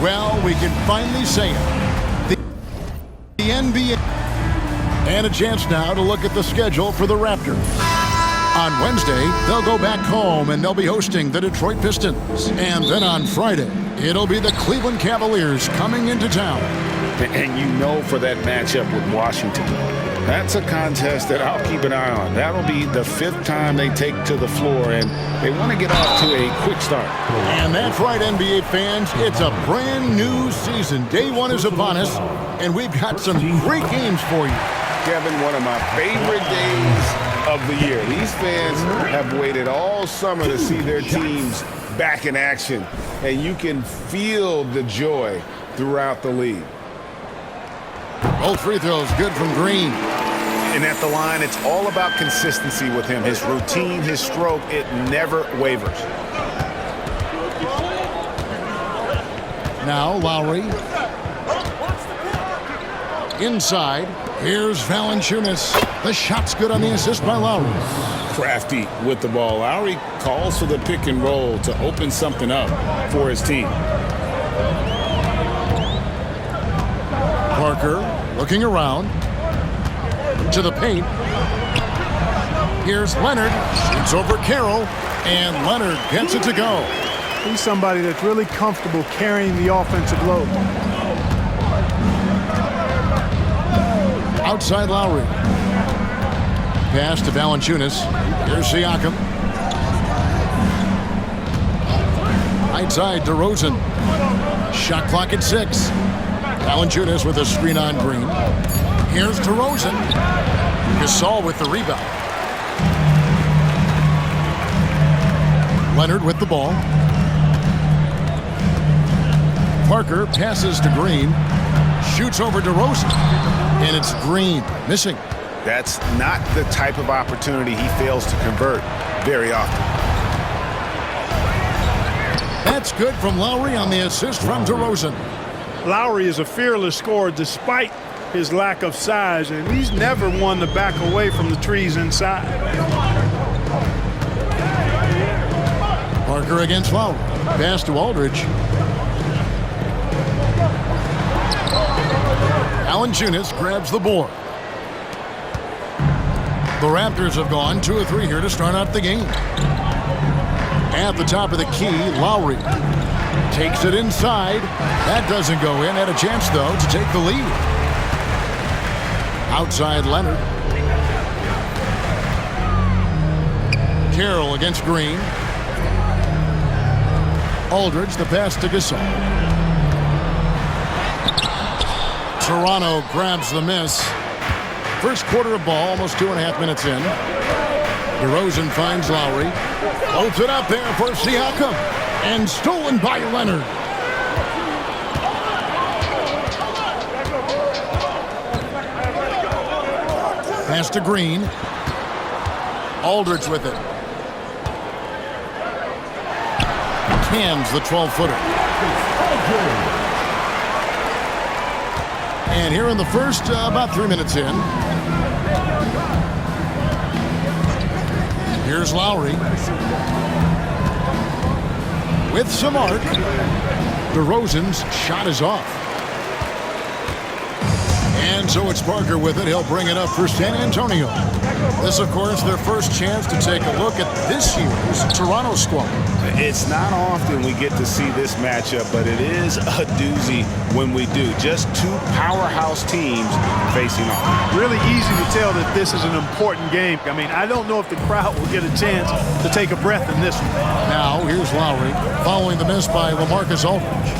Well, we can finally say it. The NBA. And a chance now to look at the schedule for the Raptors. On Wednesday, they'll go back home and they'll be hosting the Detroit Pistons. And then on Friday, it'll be the Cleveland Cavaliers coming into town. And you know, for that matchup with Washington, that's a contest that I'll keep an eye on. That'll be the 5th time they take to the floor, and they want to get off to a quick start. And that's right, NBA fans. It's a brand new season. Day 1 is upon us, and we've got some great games for you. Kevin, one of my favorite days of the year. These fans have waited all summer to see their teams back in action, and you can feel the joy throughout the league. Both free throws good from Green. And at the line, it's all about consistency with him. His routine, his stroke, it never wavers. Now Lowry. Inside. Here's Valanciunas. The shot's good on the assist by Lowry. Crafty with the ball. Lowry calls for the pick and roll to open something up for his team. Parker looking around to the paint. Here's Leonard. Shoots over Carroll, and Leonard gets it to go. He's somebody that's really comfortable carrying the offensive load. Outside Lowry. Pass to Valanciunas. Here's Siakam. Right side DeRozan. Shot clock at 6. Valanciunas with a screen on Green. Here's DeRozan. Gasol with the rebound. Leonard with the ball. Parker passes to Green. Shoots over DeRozan. And it's Green missing. That's not the type of opportunity he fails to convert very often. That's good from Lowry on the assist from DeRozan. Lowry is a fearless scorer despite his lack of size, and he's never one to back away from the trees inside. Parker against Lowry. Pass to Aldridge. Valanciunas grabs the board. The Raptors have gone 2 of 3 here to start out the game. At the top of the key, Lowry takes it inside. That doesn't go in. Had a chance, though, to take the lead. Outside Leonard. Carroll against Green. Aldridge, the pass to Gasol. Toronto grabs the miss. First quarter of ball, almost 2.5 minutes in. DeRozan finds Lowry. Holds it up there for Siakam. And stolen by Leonard. Pass to Green. Aldridge with it. Cans the 12-footer. And here in the first, about 3 minutes in. Here's Lowry. With some arc. DeRozan's shot is off. And so it's Parker with it. He'll bring it up for San Antonio. This, of course, their first chance to take a look at this year's Toronto squad. It's not often we get to see this matchup, but it is a doozy when we do. Just 2 powerhouse teams facing off. Really easy to tell that this is an important game. I mean, I don't know if the crowd will get a chance to take a breath in this one. Now, here's Lowry following the miss by LaMarcus Aldridge.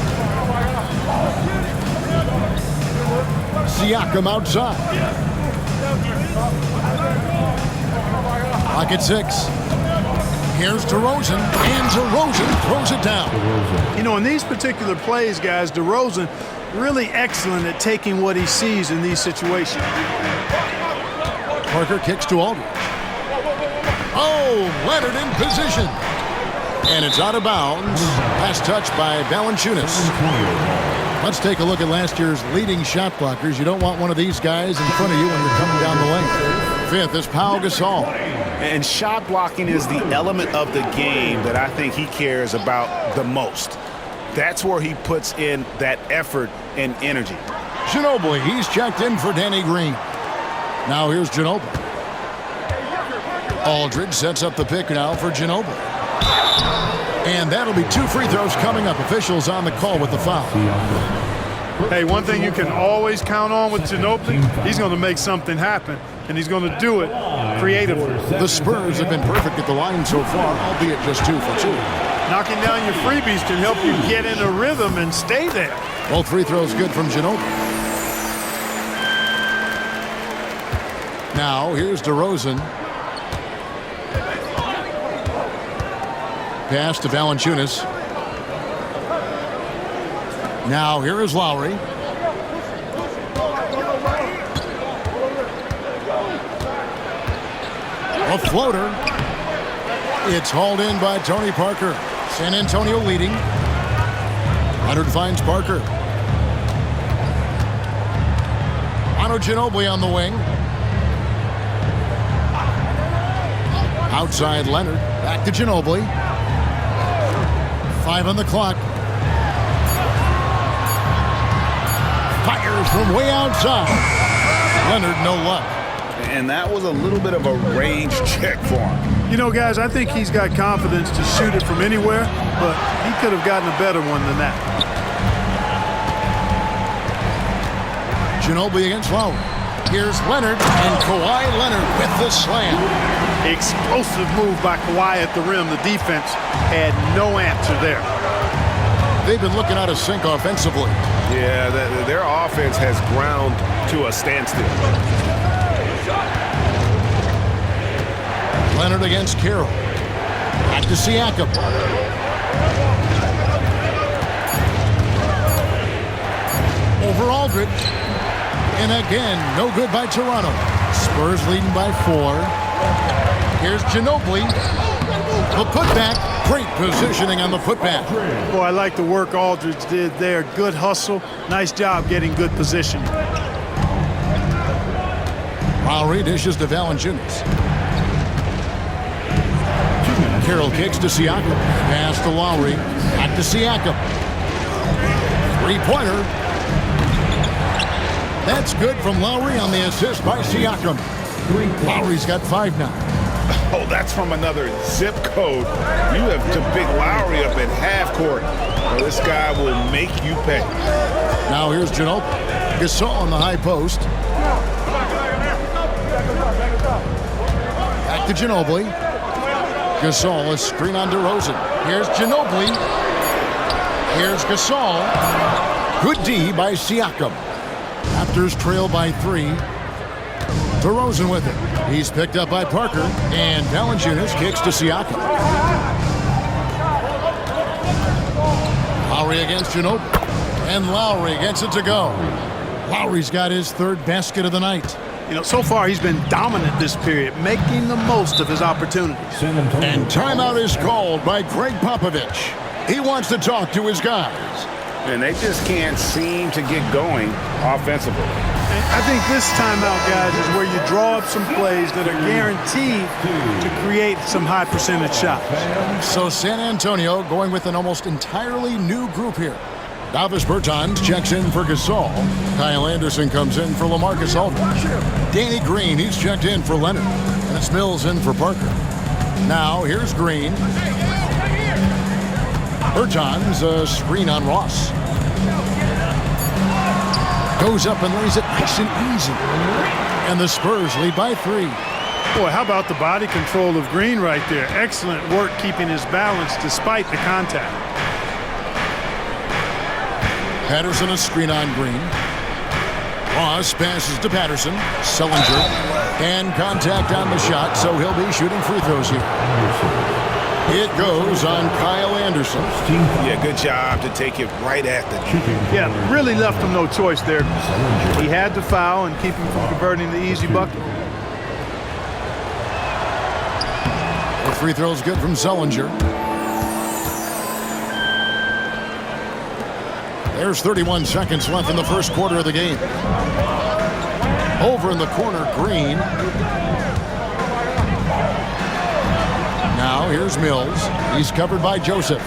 Siakam outside. Clock at 6. Here's DeRozan, and DeRozan throws it down. You know, in these particular plays, guys, DeRozan really excellent at taking what he sees in these situations. Parker kicks to Aldridge. Oh, Leonard in position. And it's out of bounds. Last touch by Valanciunas. Let's take a look at last year's leading shot blockers. You don't want one of these guys in front of you when you're coming down the lane. 5th is Pau Gasol. And shot blocking is the element of the game that I think he cares about the most. That's where he puts in that effort and energy. Ginobili, he's checked in for Danny Green. Now here's Ginobili. Aldridge sets up the pick now for Ginobili. And that'll be 2 free throws coming up. Officials on the call with the foul. Hey, one thing you can always count on with Ginobili, he's going to make something happen, and he's going to do it creatively. The Spurs have been perfect at the line so far, albeit just 2 for 2. Knocking down your freebies can help you get in a rhythm and stay there. Both free throws good from Ginobili. Now here's DeRozan. Pass to Valanciunas. Now here is Lowry. A floater. It's hauled in by Tony Parker. San Antonio leading. Leonard finds Parker. Manu Ginobili on the wing. Outside Leonard. Back to Ginobili. 5 on the clock. Fires from way outside. Leonard, no luck. And that was a little bit of a range check for him. You know, guys, I think he's got confidence to shoot it from anywhere, but he could have gotten a better one than that. Ginobili against Lowry. Here's Leonard, and Kawhi Leonard with the slam. Explosive move by Kawhi at the rim. The defense had no answer there. They've been looking out of sync offensively. Yeah, their offense has ground to a standstill. Leonard against Carroll. Back to Siakam. Over Aldridge. And again, no good by Toronto. Spurs leading by 4. Here's Ginobili. The putback. Great positioning on the putback. Boy, I like the work Aldridge did there. Good hustle. Nice job getting good position. Lowry dishes to Valanciunas. Carroll kicks to Siakam. Pass to Lowry. Back to Siakam. 3-pointer. That's good from Lowry on the assist by Siakam. Lowry's got 5 now. Oh, that's from another zip code. You have to pick Lowry up at half court. Well, this guy will make you pay. Now here's Ginobili. Gasol on the high post. Back to Ginobili. Gasol, a screen on DeRozan. Here's Ginobili. Here's Gasol. Good D by Siakam. Raptors trail by 3. DeRozan with it. He's picked up by Parker. And Valanciunas kicks to Siakam. Lowry against Ginobili. And Lowry gets it to go. Lowry's got his 3rd basket of the night. You know, so far he's been dominant this period, making the most of his opportunities. And timeout is called by Greg Popovich. He wants to talk to his guys. And they just can't seem to get going offensively. And I think this timeout, guys, is where you draw up some plays that are guaranteed to create some high percentage shots. So San Antonio going with an almost entirely new group here. Davis Bertans checks in for Gasol. Kyle Anderson comes in for LaMarcus Aldridge. Danny Green, he's checked in for Leonard. And it's Mills in for Parker. Now here's Green. Bertans, a screen on Ross. Goes up and lays it nice and easy. And the Spurs lead by 3. Boy, how about the body control of Green right there? Excellent work keeping his balance despite the contact. Patterson, a screen on Green. Ross passes to Patterson. Sellinger. And contact on the shot, so he'll be shooting free throws here. It goes on Kyle Anderson. Yeah, good job to take it right at the Yeah, really left him no choice there. He had to foul and keep him from converting the easy bucket. The free throw's good from Sellinger. There's 31 seconds left in the first quarter of the game. Over in the corner, Green. Now here's Mills. He's covered by Joseph.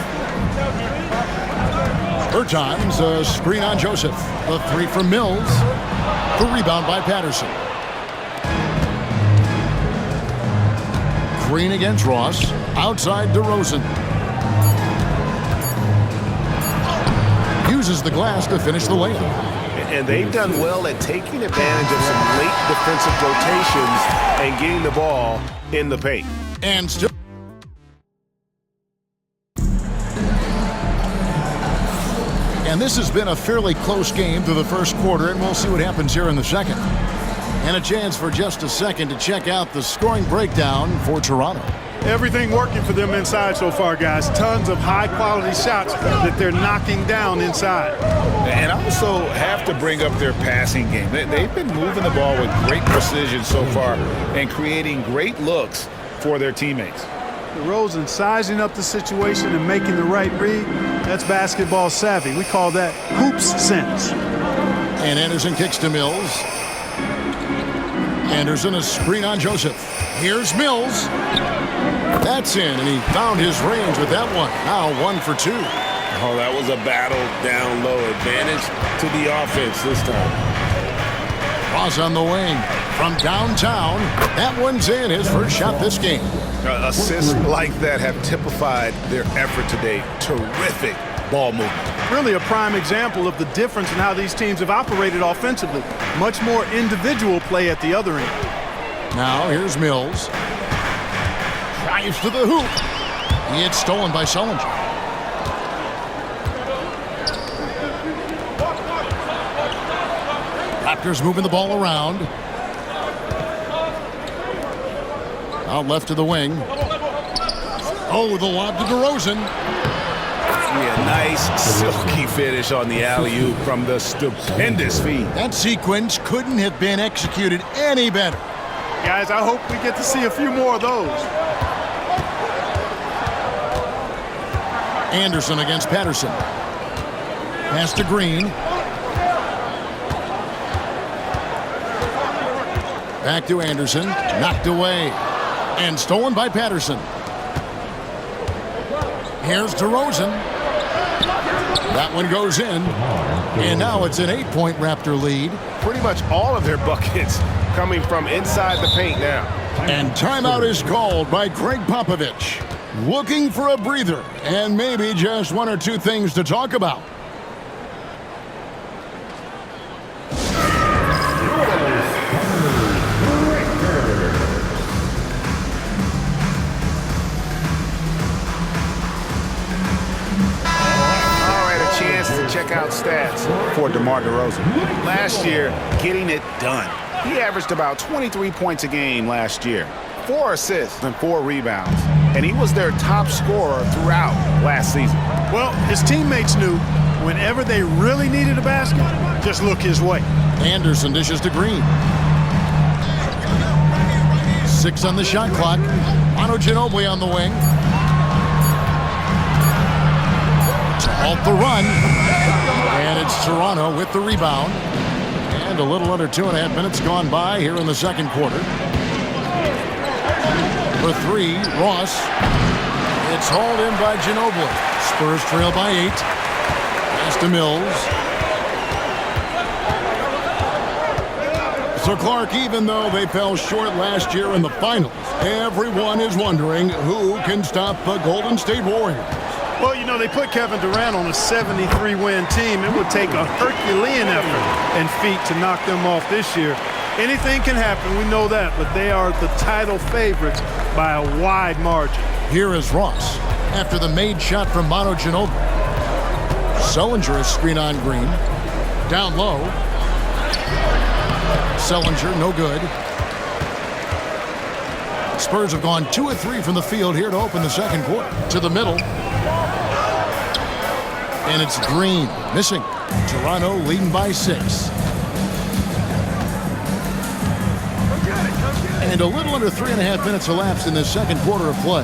Bertans, a screen on Joseph. The three from Mills. The rebound by Patterson. Green against Ross. Outside DeRozan. Uses the glass to finish the layup. And they've done well at taking advantage of some late defensive rotations and getting the ball in the paint. And still. And this has been a fairly close game through the first quarter, and we'll see what happens here in the second. And a chance for just a second to check out the scoring breakdown for Toronto. Everything working for them inside so far, guys. Tons of high-quality shots that they're knocking down inside. And I also have to bring up their passing game. They've been moving the ball with great precision so far and creating great looks for their teammates. DeRozan sizing up the situation and making the right read. That's basketball savvy. We call that hoops sense. And Anderson kicks to Mills. Anderson, a screen on Joseph. Here's Mills. That's in, and he found his range with that one. Now 1 for 2. Oh, that was a battle down low. Advantage to the offense this time. Ross on the wing. From downtown, that one's in. His first shot this game. Assists like that have typified their effort today. Terrific ball movement. Really a prime example of the difference in how these teams have operated offensively. Much more individual play at the other end. Now here's Mills. Drives to the hoop. It's stolen by Sullinger. Raptors moving the ball around. Out left to the wing. Oh, the lob to DeRozan. Yeah, nice silky finish on the alley-oop from the stupendous feed. That sequence couldn't have been executed any better. Guys, I hope we get to see a few more of those. Anderson against Patterson. Pass to Green. Back to Anderson. Knocked away. And stolen by Patterson. Here's DeRozan. That one goes in. And now it's an 8-point Raptor lead. Pretty much all of their buckets coming from inside the paint now. And timeout is called by Greg Popovich. Looking for a breather and maybe just one or two things to talk about. Check out stats for DeMar DeRozan. Last year, getting it done. He averaged about 23 points a game last year, 4 assists and 4 rebounds, and he was their top scorer throughout last season. Well, his teammates knew whenever they really needed a basket, just look his way. Anderson dishes to Green. 6 on the shot clock. Manu Ginobili on the wing. To halt the run. And it's Toronto with the rebound. And a little under 2.5 minutes gone by here in the second quarter. For 3, Ross. It's hauled in by Ginobili. Spurs trail by 8. Pass to Mills. So Clark, even though they fell short last year in the finals, everyone is wondering who can stop the Golden State Warriors. Well, you know, they put Kevin Durant on a 73-win team. It would take a Herculean effort and feat to knock them off this year. Anything can happen, we know that, but they are the title favorites by a wide margin. Here is Ross after the made shot from Manu Ginobili. Sullinger, a screen on Green. Down low. Sullinger, no good. Spurs have gone 2 of 3 from the field here to open the second quarter. To the middle. And it's Green missing. Toronto leading by 6. And a little under 3.5 minutes elapsed in the second quarter of play.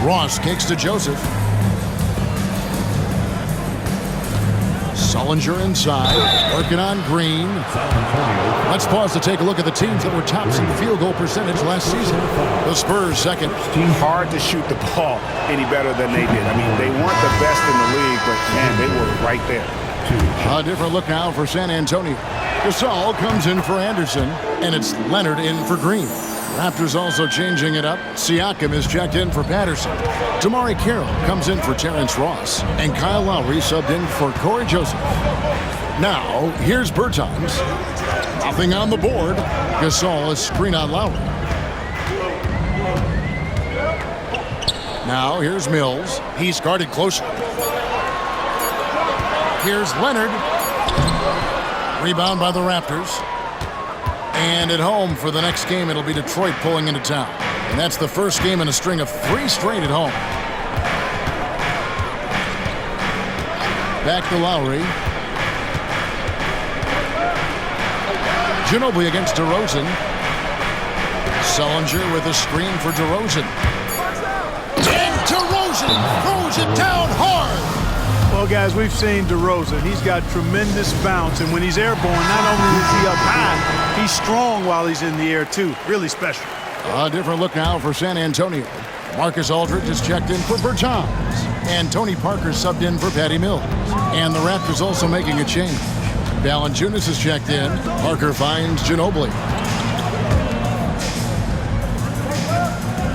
Ross kicks to Joseph. Sullinger inside, working on Green. Let's pause to take a look at the teams that were tops in field goal percentage last season. The Spurs second. Hard to shoot the ball any better than they did. I mean, they weren't the best in the league, but man, they were right there. A different look now for San Antonio. Gasol comes in for Anderson, and it's Leonard in for Green. Raptors also changing it up. Siakam is checked in for Patterson. Damari Carroll comes in for Terrence Ross. And Kyle Lowry subbed in for Corey Joseph. Now, here's Bertans. Nothing on the board. Gasol is screen on Lowry. Now, here's Mills. He's guarded closely. Here's Leonard. Rebound by the Raptors. And at home for the next game, it'll be Detroit pulling into town. And that's the first game in a string of 3 straight at home. Back to Lowry. Ginobili against DeRozan. Sullinger with a screen for DeRozan. And DeRozan throws it down hard. Well, guys, we've seen DeRozan. He's got tremendous bounce, and when he's airborne, not only is he up high, he's strong while he's in the air, too. Really special. A different look now for San Antonio. Marcus Aldridge is checked in for Bertans. And Tony Parker subbed in for Patty Mills. And the Raptors also making a change. Valanciunas is checked in. Parker finds Ginobili.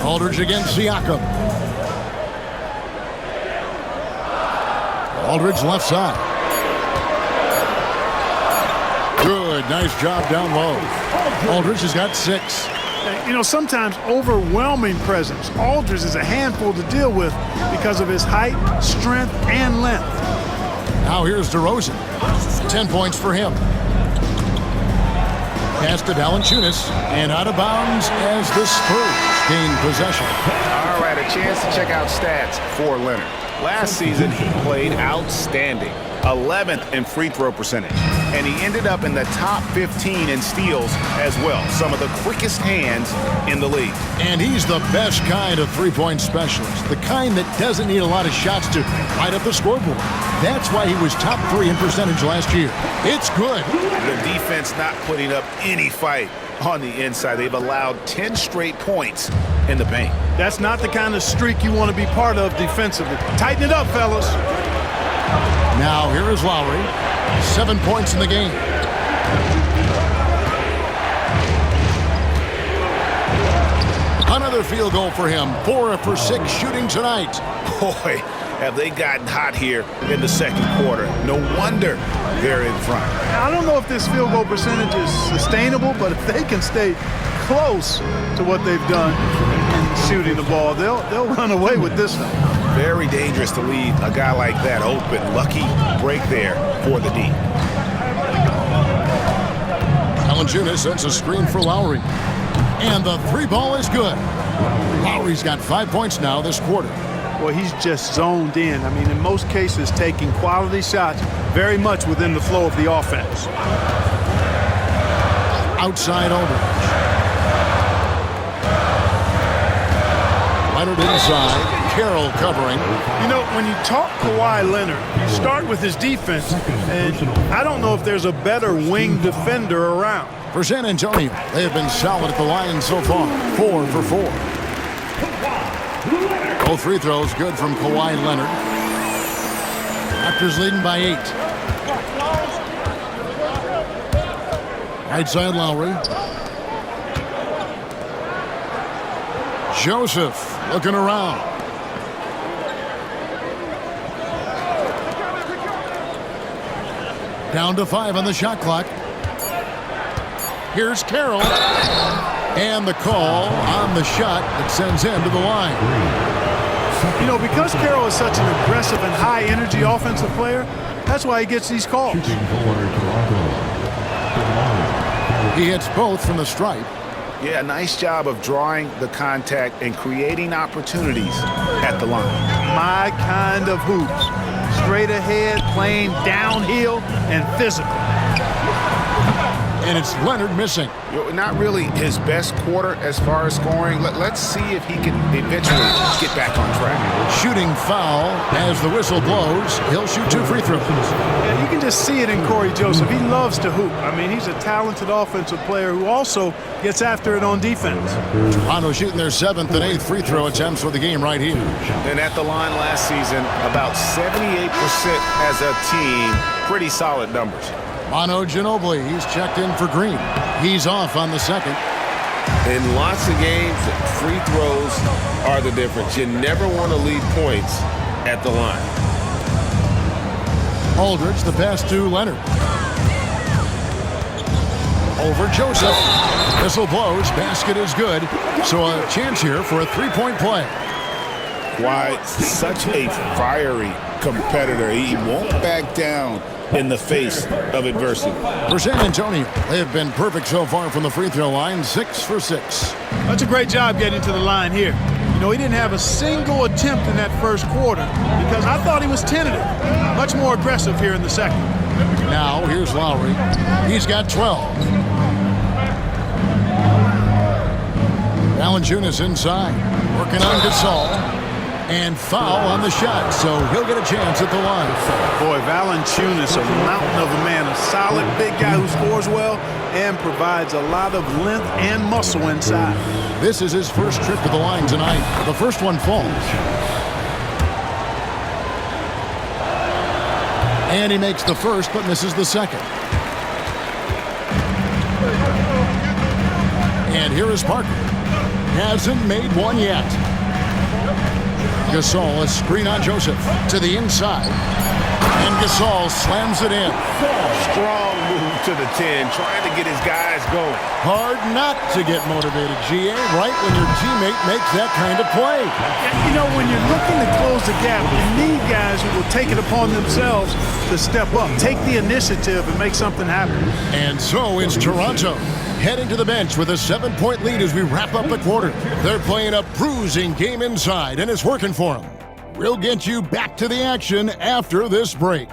Aldridge against Siakam. Aldridge left side. Good, nice job down low. Aldridge has got 6. You know, sometimes overwhelming presence. Aldridge is a handful to deal with because of his height, strength, and length. Now here's DeRozan. 10 points for him. Pass to Valanciunas, and out of bounds as the Spurs gain possession. All right, a chance to check out stats for Leonard. Last season, he played outstanding. 11th in free throw percentage. And he ended up in the top 15 in steals as well. Some of the quickest hands in the league. And he's the best kind of three-point specialist. The kind that doesn't need a lot of shots to light up the scoreboard. That's why he was top 3 in percentage last year. It's good. The defense not putting up any fight on the inside. They've allowed 10 straight points in the paint. That's not the kind of streak you want to be part of defensively. Tighten it up, fellas. Now here is Lowry. 7 points in the game. Another field goal for him. 4 for 6 shooting tonight. Boy, have they gotten hot here in the second quarter. No wonder they're in front. I don't know if this field goal percentage is sustainable, but if they can stay close to what they've done in shooting the ball, they'll run away with this one. Very dangerous to leave a guy like that open. Lucky break there for the D. Valanciunas sets a screen for Lowry. And the 3 ball is good. Lowry's got 5 points now this quarter. Well, he's just zoned in. I mean, in most cases, taking quality shots very much within the flow of the offense. Outside Aldridge. Leonard inside. Carroll covering. You know, when you talk Kawhi Leonard, you start with his defense, and I don't know if there's a better wing defender around. For San Antonio, they have been solid at the line so far. 4 for 4. Both free throws good from Kawhi Leonard. Raptors leading by 8. Right side Lowry. Joseph looking around. Down to 5 on the shot clock. Here's Carroll. And the call on the shot that sends him to the line. You know, because Carroll is such an aggressive and high-energy offensive player, that's why he gets these calls. He hits both from the stripe. Yeah, nice job of drawing the contact and creating opportunities at the line. My kind of hoops. Straight ahead, playing downhill, and physical. And it's Leonard missing. Not really his best quarter as far as scoring. Let's see if he can eventually get back on track. Shooting foul as the whistle blows. He'll shoot 2 free throws. Yeah, you can just see it in Corey Joseph. He loves to hoop. I mean, he's a talented offensive player who also gets after it on defense. Toronto shooting their 7th and 8th free throw attempts for the game right here. And at the line last season, about 78% as a team. Pretty solid numbers. Manu Ginobili, he's checked in for Green. He's off on the second. In lots of games, free throws are the difference. You never want to lead points at the line. Aldridge, the pass to Leonard. Over Joseph. Whistle blows. Basket is good. So a chance here for a three-point play. Why, such a fiery competitor. He won't back down in the face of adversity. For San Antonio, they have been perfect so far from the free throw line, 6 for 6. That's a great job getting to the line here. You know, he didn't have a single attempt in that first quarter because I thought he was tentative. Much more aggressive here in the second. Now, here's Lowry. He's got 12. Valanciunas inside, working on Gasol. And foul on the shot, so he'll get a chance at the line. Boy, Valanciunas, a mountain of a man, a solid big guy who scores well and provides a lot of length and muscle inside. This is his first trip to the line tonight. The first one falls. And he makes the first, but misses the second. And here is Parker. Hasn't made one yet. Gasol, a screen on Joseph to the inside. And Gasol slams it in. Strong move to the 10, trying to get his guys going. Hard not to get motivated, GA, right when your teammate makes that kind of play. You know, when you're looking to close the gap, you need guys who will take it upon themselves to step up, take the initiative, and make something happen. And so it's Toronto heading to the bench with a 7-point lead as we wrap up the quarter. They're playing a bruising game inside, and it's working for them. We'll get you back to the action after this break.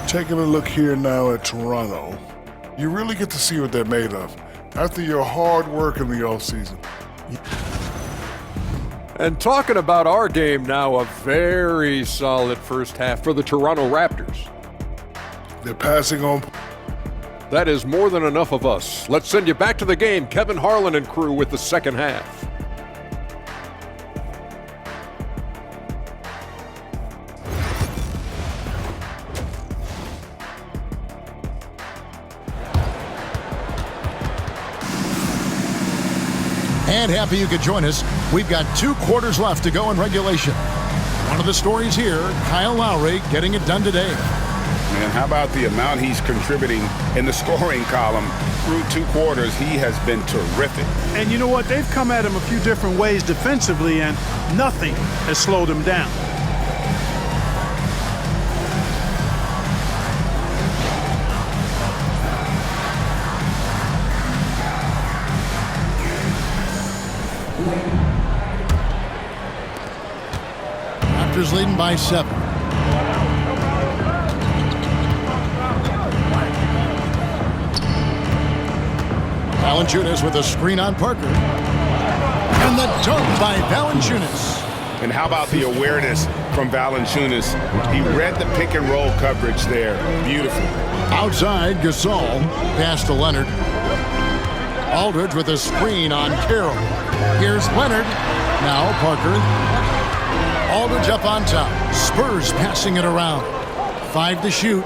Taking a look here now at Toronto, you really get to see what they're made of after your hard work in the offseason. And talking about our game now, a very solid first half for the Toronto Raptors. They're passing on. That is more than enough of us. Let's send you back to the game. Kevin Harlan and crew with the second half. And happy you could join us. We've got 2 quarters left to go in regulation. One of the stories here, Kyle Lowry getting it done today. And how about the amount he's contributing in the scoring column through 2 quarters? He has been terrific. And you know what? They've come at him a few different ways defensively, and nothing has slowed him down. Raptors leading by 7. Valanciunas with a screen on Parker. And the dunk by Valanciunas. And how about the awareness from Valanciunas? He read the pick and roll coverage there. Beautiful. Outside, Gasol. Pass to Leonard. Aldridge with a screen on Carroll. Here's Leonard. Now Parker. Aldridge up on top. Spurs passing it around. 5 to shoot.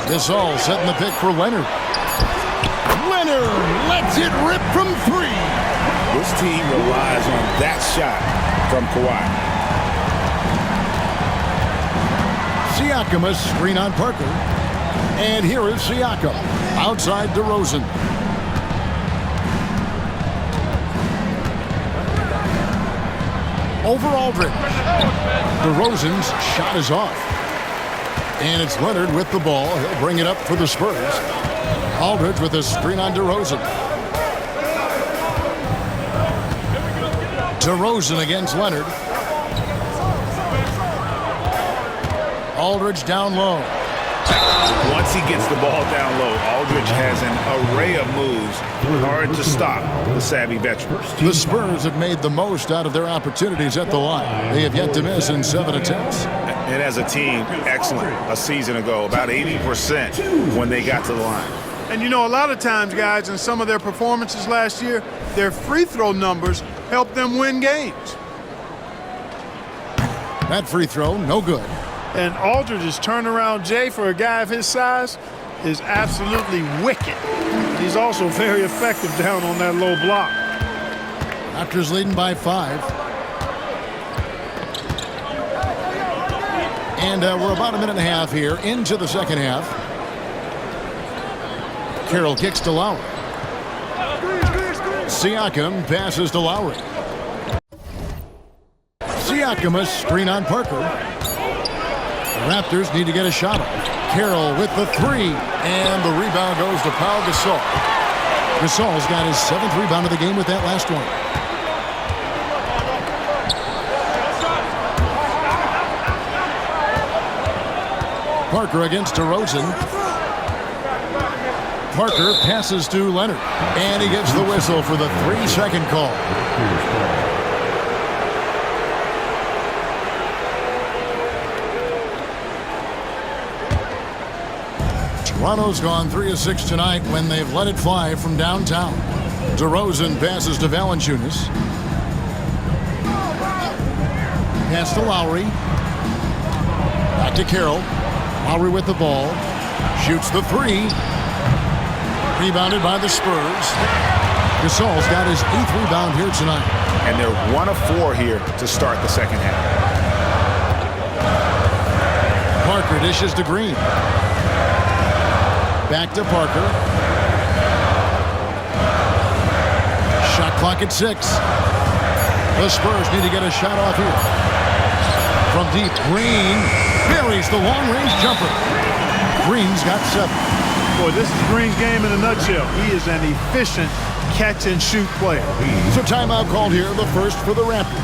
Gasol setting the pick for Leonard. Leonard lets it rip from 3. This team relies on that shot from Kawhi. Siakam, a screen on Parker. And here is Siakam. Outside DeRozan. Over Aldridge. DeRozan's shot is off. And it's Leonard with the ball. He'll bring it up for the Spurs. Aldridge with a screen on DeRozan. DeRozan against Leonard. Aldridge down low. Once he gets the ball down low, Aldridge has an array of moves. Hard to stop the savvy veteran. The Spurs have made the most out of their opportunities at the line. They have yet to miss in 7 attempts. And as a team, excellent a season ago, about 80% when they got to the line. And you know, a lot of times, guys, in some of their performances last year, their free throw numbers helped them win games. That free throw, no good. And Aldridge's turnaround, Jay, for a guy of his size, is absolutely wicked. He's also very effective down on that low block. Raptors leading by 5. And we're about a minute and a half here into the second half. Carroll kicks to Lowry. Siakam passes to Lowry. Siakam a screen on Parker. The Raptors need to get a shot off. Carroll with the 3, and the rebound goes to Pau Gasol. Gasol's got his 7th rebound of the game with that last one. Parker against DeRozan. Parker passes to Leonard, and he gets the whistle for the 3-second call. Toronto's gone 3 of 6 tonight when they've let it fly from downtown. DeRozan passes to Valanciunas. Pass to Lowry. Back to Carroll. Lowry with the ball. Shoots the 3. Rebounded by the Spurs. Gasol's got his 8th rebound here tonight. And they're 1 of 4 here to start the second half. Parker dishes to Green. Back to Parker. Shot clock at 6. The Spurs need to get a shot off here. From deep, Green buries the long-range jumper. Green's got 7. Boy, this is Green's game in a nutshell. He is an efficient catch-and-shoot player. So timeout called here, the first for the Raptors.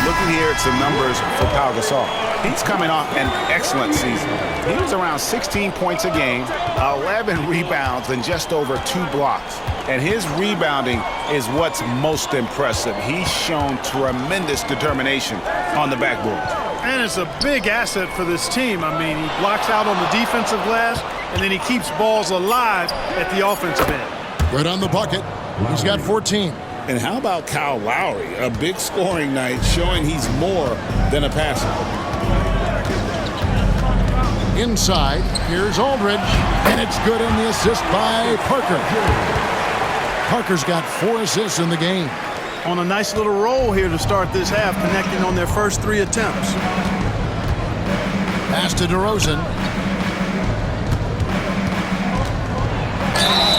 Looking here at some numbers for Pau Gasol. He's coming off an excellent season. He was around 16 points a game, 11 rebounds, and just over 2 blocks. And his rebounding is what's most impressive. He's shown tremendous determination on the backboard. And it's a big asset for this team. I mean, he blocks out on the defensive glass, and then he keeps balls alive at the offensive end. Right on the bucket. He's got 14. And how about Kyle Lowry? A big scoring night showing he's more than a passer. Inside, here's Aldridge, and it's good in the assist by Parker. Parker's got 4 assists in the game. On a nice little roll here to start this half, connecting on their first 3 attempts. Pass to DeRozan.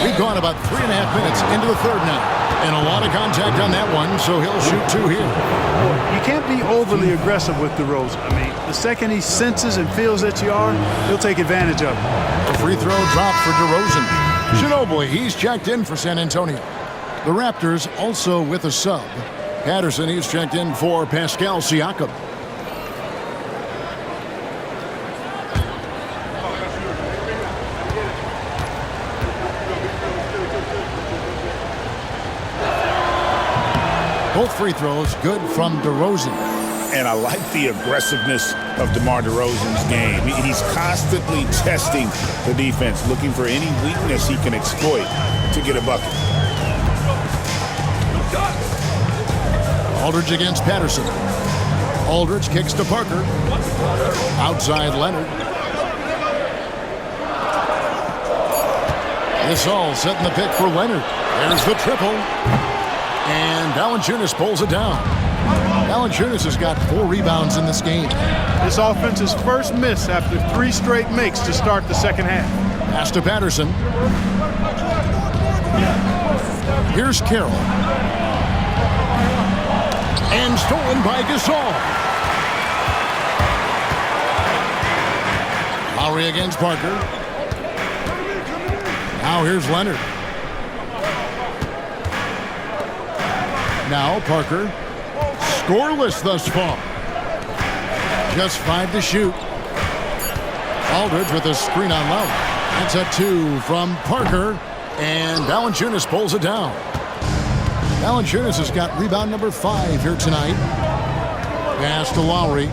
We've gone about 3.5 minutes into the third now. And a lot of contact on that one, so he'll shoot 2 here. You can't be overly aggressive with DeRozan. I mean, the second he senses and feels that you are, he'll take advantage of it. A free throw drop for DeRozan. Ginobili, he's checked in for San Antonio. The Raptors also with a sub. Patterson, he's checked in for Pascal Siakam. Both free throws good from DeRozan. And I like the aggressiveness of DeMar DeRozan's game. He's constantly testing the defense, looking for any weakness he can exploit to get a bucket. Aldridge against Patterson. Aldridge kicks to Parker. Outside Leonard. Gasol setting the pick for Leonard. There's the triple. And Valanciunas pulls it down. Valanciunas has got 4 rebounds in this game. This offense's first miss after 3 straight makes to start the second half. Pass to Patterson. Here's Carroll. And stolen by Gasol. Lowry against Parker. Now here's Leonard. Now Parker scoreless thus far. Just 5 to shoot. Aldridge with a screen on Lowry. That's a 2 from Parker. And Valanciunas pulls it down. Valanciunas has got rebound number 5 here tonight. Pass to Lowry.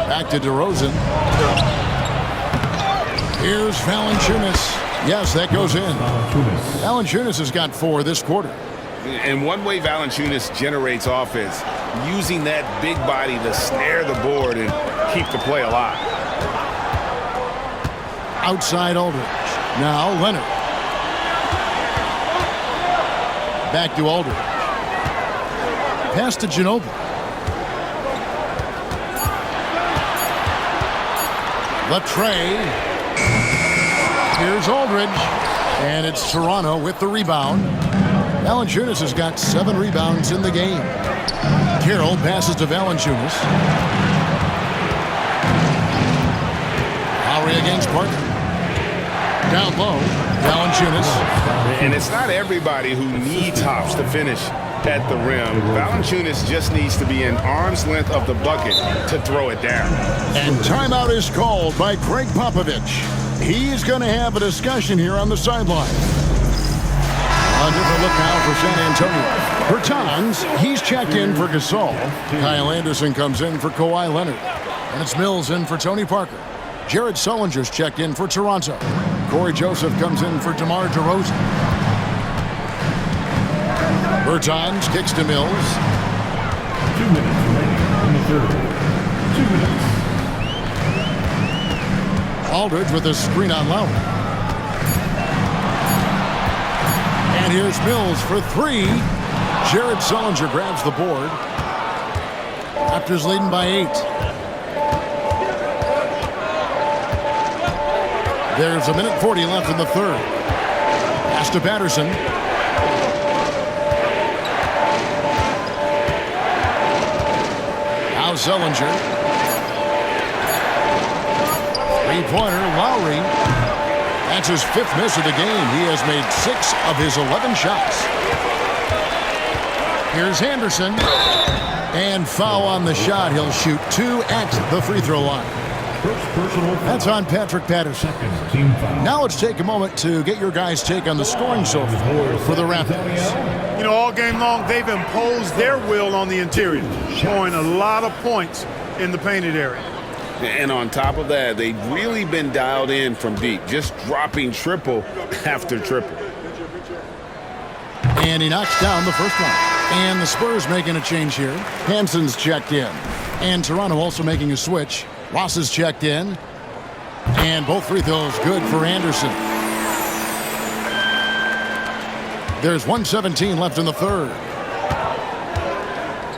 Back to DeRozan. Here's Valanciunas. Yes, that goes in. Valanciunas has got 4 this quarter. And one way Valanciunas generates offense, using that big body to snare the board and keep the play alive. Outside Aldridge. Now Leonard. Back to Aldridge. Pass to Ginobili. Latrey. Here's Aldridge. And it's Toronto with the rebound. Valanciunas has got 7 rebounds in the game. Carroll passes to Valanciunas. Lowry against Parker. Down low, Valanciunas. And it's not everybody who needs hops to finish at the rim. Valanciunas just needs to be an arm's length of the bucket to throw it down. And timeout is called by Greg Popovich. He's going to have a discussion here on the sideline. A different look now for San Antonio. Bertans, he's checked in for Gasol. Kyle Anderson comes in for Kawhi Leonard. And it's Mills in for Tony Parker. Jared Sullinger's checked in for Toronto. Corey Joseph comes in for DeMar DeRozan. Bertans kicks to Mills. 2 minutes remaining in the third. 2 minutes. Aldridge with a screen on Lowry. And here's Mills for 3. Jared Sullinger grabs the board. Raptors leading by 8. There's 1:40 left in the third. Pass to Patterson. Now Sullinger. Three-pointer, Lowry. That's his 5th miss of the game. He has made 6 of his 11 shots. Here's Anderson. And foul on the shot. He'll shoot 2 at the free throw line. That's on Patrick Patterson. Now let's take a moment to get your guys' take on the scoring so far for the Raptors. You know, all game long, they've imposed their will on the interior, scoring a lot of points in the painted area. And on top of that, they've really been dialed in from deep, just dropping triple after triple. And he knocks down the first one. And the Spurs making a change here. Hanson's checked in. And Toronto also making a switch. Ross is checked in. And both free throws good for Anderson. There's 1:17 left in the third.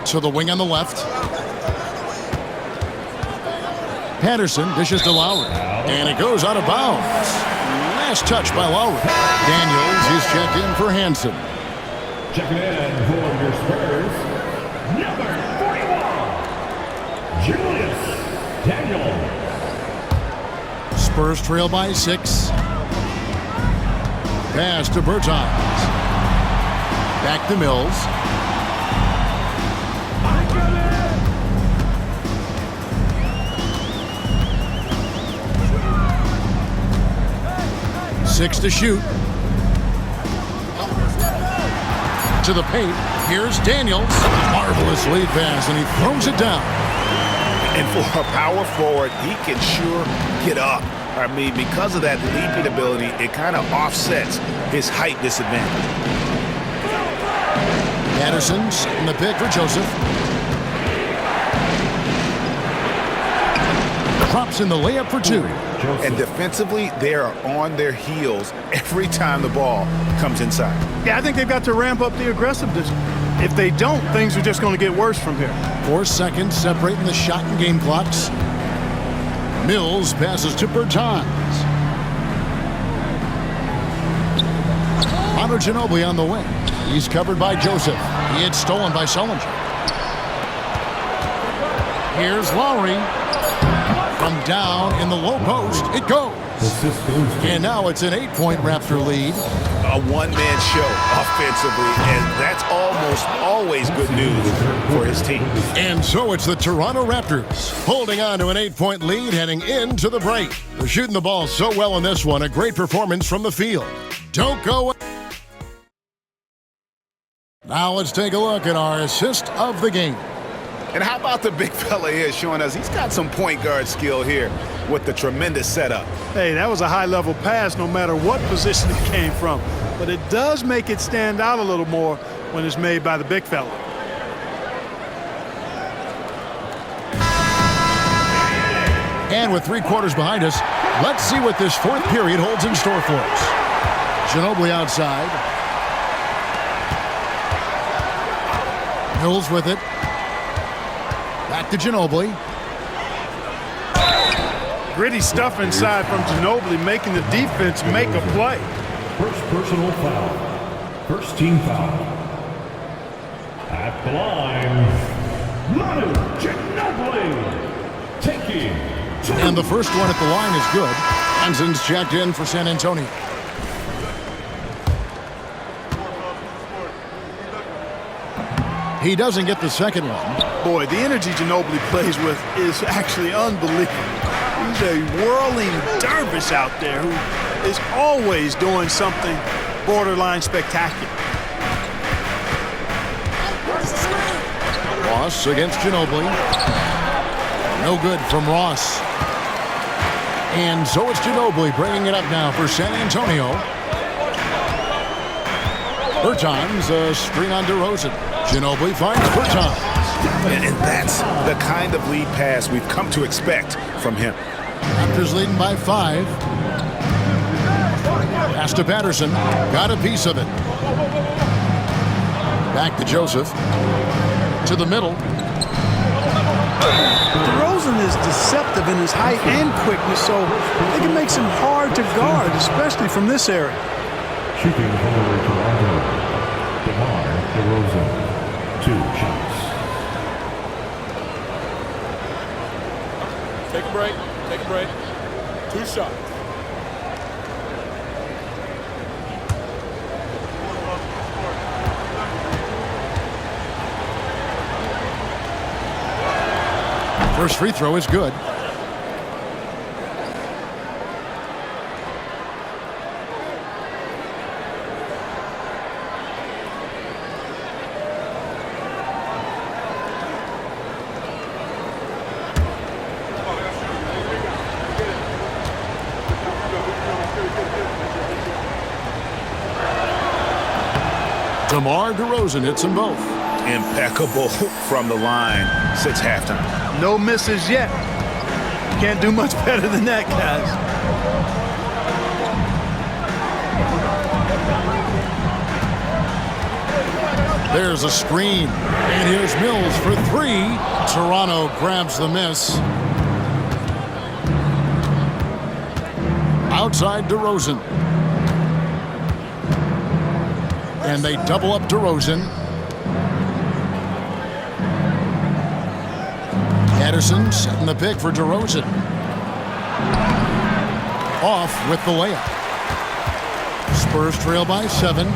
To the wing on the left. Patterson dishes to Lowry. And it goes out of bounds. Last touch by Lowry. Daniels is checked in for Hanson. Checking in for your Spurs, number 41, Julius Daniels. Spurs trail by 6. Pass to Bertans. Back to Mills. 6 to shoot. To the paint. Here's Daniels. Marvelous lead pass, and he throws it down. And for a power forward, he can sure get up. I mean, because of that leaping ability, it kind of offsets his height disadvantage. Patterson's in the pick for Joseph. Drops in the layup for 2. And defensively, they are on their heels every time the ball comes inside. Yeah, I think they've got to ramp up the aggressiveness. If they don't, things are just going to get worse from here. 4 seconds separating the shot and game clocks. Mills passes to Bertans. Manu Ginobili on the wing. He's covered by Joseph. He had stolen by Sullinger. Here's Lowry. From down in the low post, it goes. And now it's an 8-point Raptor lead. a one-man show offensively, and that's almost always good news for his team. And so it's the Toronto Raptors holding on to an 8-point lead heading into the break. They're shooting the ball so well in this one. A great performance from the field. Don't go. Now let's take a look at our assist of the game. And how about the big fella here showing us he's got some point guard skill here with the tremendous setup. Hey, that was a high-level pass no matter what position it came from. But it does make it stand out a little more when it's made by the big fella. And with 3 quarters behind us, let's see what this fourth period holds in store for us. Ginobili outside. Mills with it. Back to Ginobili. Gritty stuff inside from Ginobili, making the defense make a play. First personal foul. First team foul. At the line, Manu Ginobili taking 2. And the first one at the line is good. Hanson's checked in for San Antonio. He doesn't get the second one. Boy, the energy Ginobili plays with is actually unbelievable. He's a whirling dervish out there who is always doing something borderline spectacular. Ross against Ginobili. No good from Ross. And so it's Ginobili bringing it up now for San Antonio. Bertans, a screen on DeRozan. Ginobili finds Bertans. And that's the kind of lead pass we've come to expect from him. Raptors leading by 5. Pass to Patterson. Got a piece of it. Back to Joseph. To the middle. DeRozan is deceptive in his height and quickness, so it can make him hard to guard, especially from this area. Shooting from the Toronto, DeMar DeRozan. 2 shots. Take a break. Take a break. 2 shots. First free throw is good. DeMar DeRozan hits them both. Impeccable from the line since halftime. No misses yet. Can't do much better than that, guys. There's a screen. And here's Mills for 3. Toronto grabs the miss. Outside DeRozan. And they double up DeRozan. Patterson setting the pick for DeRozan. Off with the layup. Spurs trail by 7.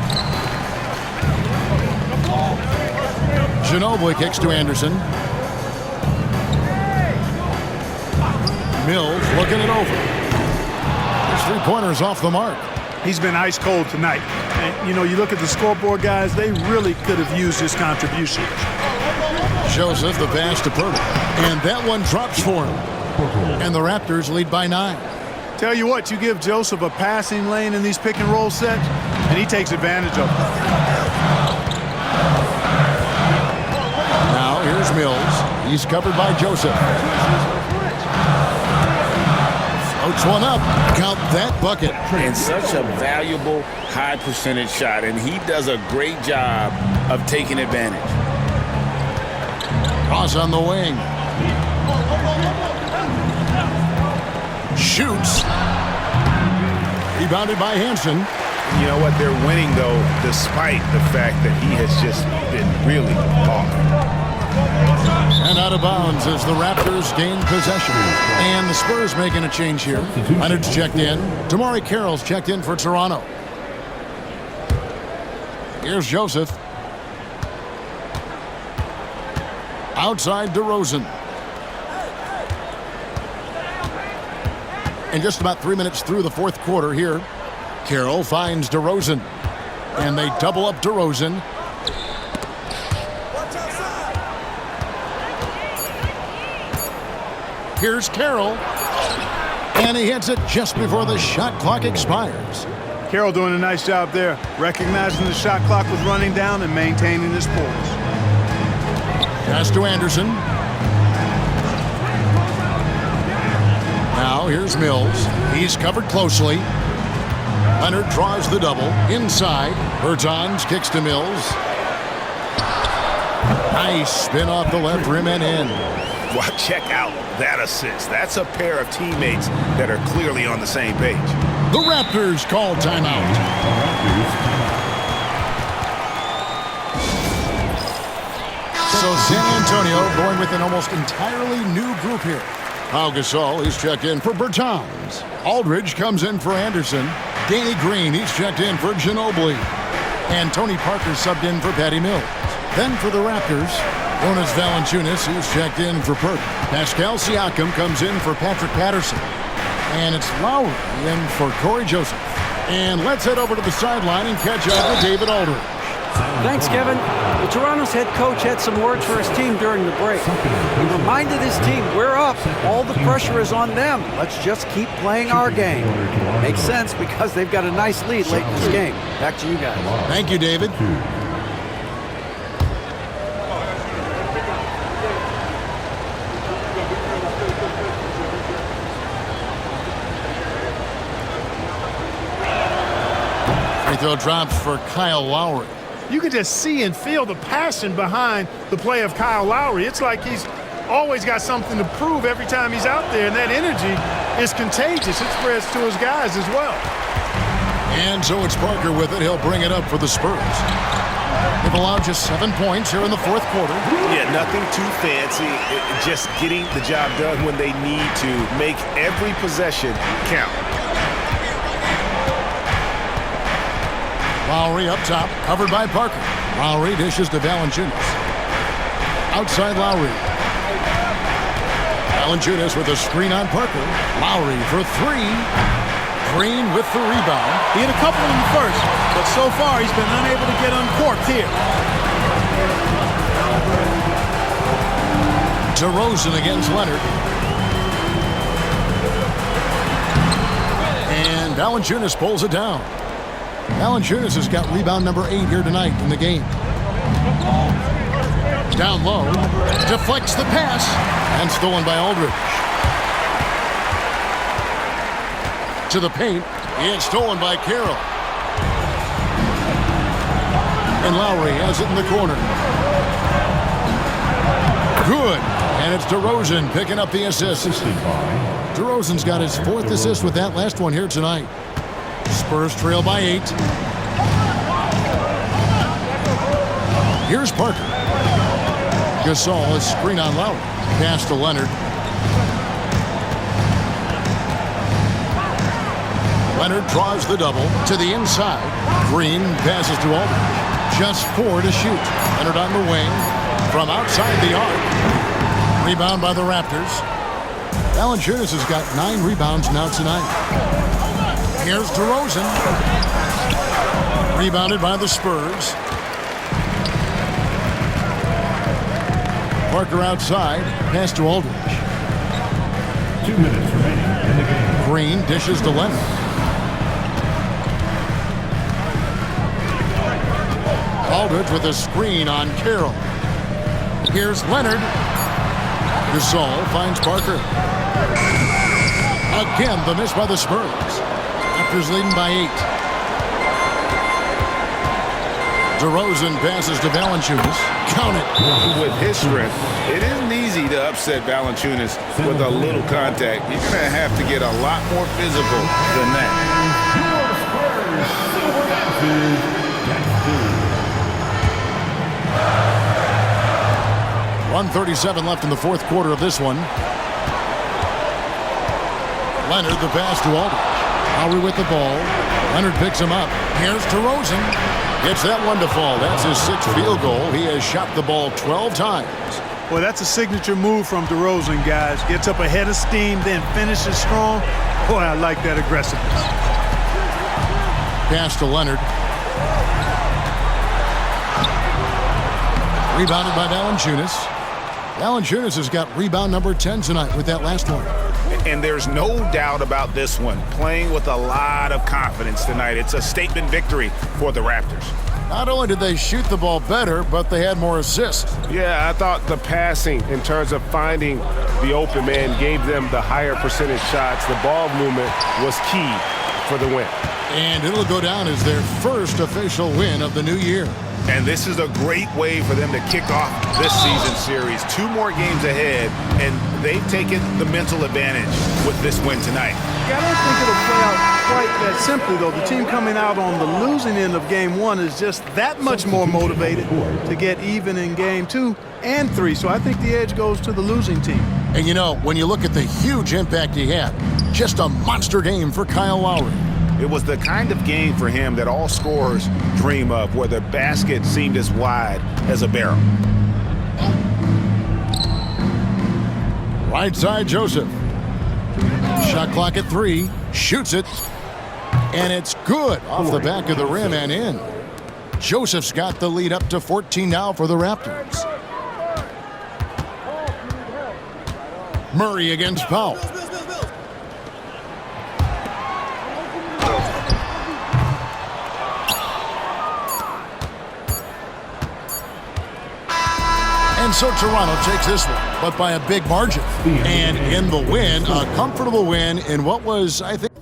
Ginobili kicks to Anderson. Mills looking it over. His 3-pointers off the mark. He's been ice cold tonight. And, you know, you look at the scoreboard, guys, they really could have used his contribution. Joseph, the pass to Purtle. And that one drops for him. And the Raptors lead by 9. Tell you what, you give Joseph a passing lane in these pick and roll sets, and he takes advantage of it. Now here's Mills. He's covered by Joseph. Floats one up. Count that bucket. And such a valuable high percentage shot, and he does a great job of taking advantage. Ross on the wing. Shoots. Rebounded by Hanson. You know what? They're winning, though, despite the fact that he has just been really off. And out of bounds as the Raptors gain possession. And the Spurs making a change here. Leonard's checked in. Damari Carroll's checked in for Toronto. Here's Joseph. Outside DeRozan. And just about 3 minutes through the fourth quarter here, Carroll finds DeRozan. And they double up DeRozan. Here's Carroll. And he hits it just before the shot clock expires. Carroll doing a nice job there, recognizing the shot clock was running down and maintaining his poise. Pass to Anderson. Now here's Mills. He's covered closely. Leonard draws the double. Inside. Bertans kicks to Mills. Nice spin off the left rim and in. Well, check out that assist. That's a pair of teammates that are clearly on the same page. The Raptors call timeout. So San Antonio going with an almost entirely new group here. Pau Gasol, he's checked in for Bertans. Aldridge comes in for Anderson. Danny Green, he's checked in for Ginobili. And Tony Parker subbed in for Patty Mills. Then for the Raptors, Jonas Valanciunas, he's checked in for Perk. Pascal Siakam comes in for Patrick Patterson. And it's Lowry in for Corey Joseph. And let's head over to the sideline and catch up with David Aldridge. Thanks, Kevin. Well, Toronto's head coach had some words for his team during the break. He reminded his team, we're up. All the pressure is on them. Let's just keep playing our game. Makes sense because they've got a nice lead late in this game. Back to you guys. Thank you, David. Free throw drops for Kyle Lowry. You can just see and feel the passion behind the play of Kyle Lowry. It's like he's always got something to prove every time he's out there, and that energy is contagious. It spreads to his guys as well. And so it's Parker with it. He'll bring it up for the Spurs. They've allowed just 7 points here in the fourth quarter. Yeah, nothing too fancy. Just getting the job done when they need to. Make every possession count. Lowry up top, covered by Parker. Lowry dishes to Valanciunas. Outside Lowry. Valanciunas with a screen on Parker. Lowry for three. Green with the rebound. He had a couple in the first, but so far he's been unable to get uncorked here. DeRozan against Leonard. And Valanciunas pulls it down. Valanciunas has got rebound number 8 here tonight in the game. Down low, deflects the pass, and stolen by Aldridge. To the paint, it's stolen by Carroll. And Lowry has it in the corner. Good, and it's DeRozan picking up the assist. DeRozan's got his 4th assist with that last one here tonight. Spurs trail by 8. Here's Parker. Gasol, a screen on Lowry. Pass to Leonard. Leonard draws the double to the inside. Green passes to Aldridge. Just 4 to shoot. Leonard on the wing from outside the arc. Rebound by the Raptors. Valanciunas has got 9 rebounds now tonight. Here's DeRozan. Rebounded by the Spurs. Parker outside. Pass to Aldridge. 2 minutes remaining in the game. Green dishes to Leonard. Aldridge with a screen on Carroll. Here's Leonard. Gasol finds Parker. Again, the miss by the Spurs. Raptors leading by 8. DeRozan passes to Valanciunas. Count it. With his strength, it isn't easy to upset Valanciunas with a little contact. You're going to have to get a lot more physical than that. 1:37 left in the fourth quarter of this one. Leonard the pass to Aldridge. Lowry with the ball. Leonard picks him up. Here's DeRozan. Gets that one to fall. That's his 6th field goal. He has shot the ball 12 times. Well, that's a signature move from DeRozan, guys. Gets up ahead of steam, then finishes strong. Boy, I like that aggressiveness. Pass to Leonard. Rebounded by Valanciunas. Valanciunas has got rebound number 10 tonight with that last one. And there's no doubt about this one. Playing with a lot of confidence tonight. It's a statement victory for the Raptors. Not only did they shoot the ball better, but they had more assists. Yeah, I thought the passing in terms of finding the open man gave them the higher percentage shots. The ball movement was key for the win. And it'll go down as their first official win of the new year. And this is a great way for them to kick off this season series. 2 more games ahead, and they've taken the mental advantage with this win tonight. I don't think it'll play out quite that simply, though. The team coming out on the losing end of game 1 is just that much more motivated to get even in game 2 and 3. So I think the edge goes to the losing team. And you know, when you look at the huge impact he had, just a monster game for Kyle Lowry. It was the kind of game for him that all scorers dream of, where the basket seemed as wide as a barrel. Right side, Joseph. Shot clock at 3. Shoots it. And it's good off the back of the rim and in. Joseph's got the lead up to 14 now for the Raptors. Murray against Powell. And so Toronto takes this one, but by a big margin. And in the win, a comfortable win in what was, I think...